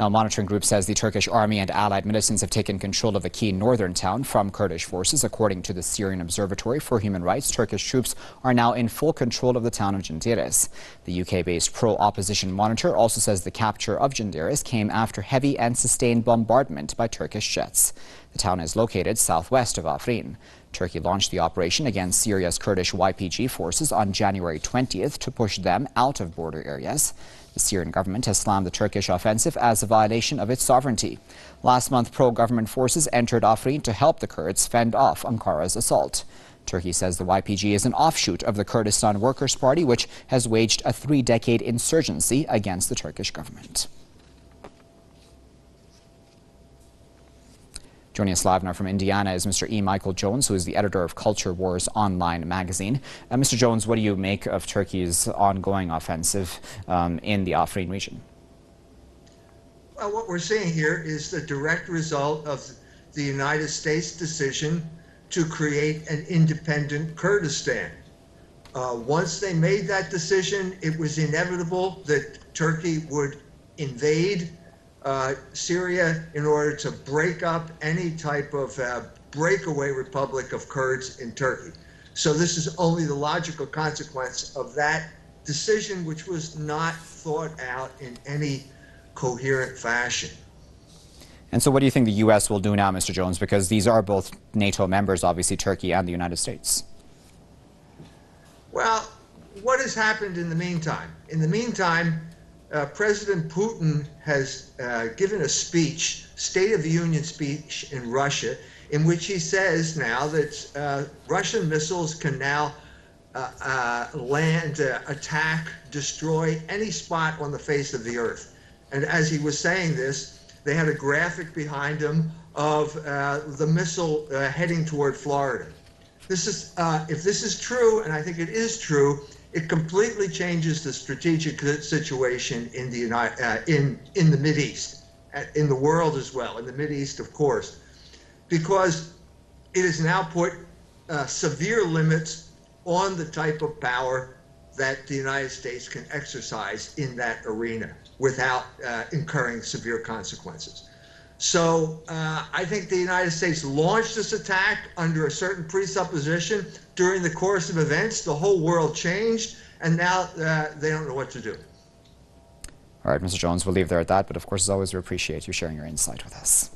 Now, a monitoring group says the Turkish army and allied militants have taken control of a key northern town from Kurdish forces. According to the Syrian Observatory for Human Rights, Turkish troops are now in full control of the town of Jindires. The UK-based pro-opposition monitor also says the capture of Jindires came after heavy and sustained bombardment by Turkish jets. The town is located southwest of Afrin. Turkey launched the operation against Syria's Kurdish YPG forces on January 20th to push them out of border areas. The Syrian government has slammed the Turkish offensive as a violation of its sovereignty. Last month, pro-government forces entered Afrin to help the Kurds fend off Ankara's assault. Turkey says the YPG is an offshoot of the Kurdistan Workers' Party, which has waged a 3-decade insurgency against the Turkish government. Joining us live now from Indiana is Mr. E. Michael Jones, who is the editor of Culture Wars Online magazine. Mr. Jones, what do you make of Turkey's ongoing offensive in the Afrin region? Well, what we're seeing here is the direct result of the United States' decision to create an independent Kurdistan. Once they made that decision, it was inevitable that Turkey would invade Syria in order to break up any type of breakaway republic of Kurds in Turkey. So this is only the logical consequence of that decision, which was not thought out in any coherent fashion. And so what do you think the U.S. will do now, Mr. Jones? Because these are both NATO members, obviously Turkey and the United States. Well, what has happened in the meantime? In the meantime, President Putin has given a speech, State of the Union speech in Russia, in which he says now that Russian missiles can now land, attack, destroy any spot on the face of the earth. And as he was saying this, they had a graphic behind him of the missile heading toward Florida. This is, if this is true, and I think it is true, it completely changes the strategic situation in the in the Mideast, in the world as well, in the Mideast, of course, because it has now put severe limits on the type of power that the United States can exercise in that arena without incurring severe consequences. So I think the United States launched this attack under a certain presupposition. During the course of events, the whole world changed, and now they don't know what to do. All right, Mr. Jones, we'll leave there at that. But of course, as always, we appreciate you sharing your insight with us.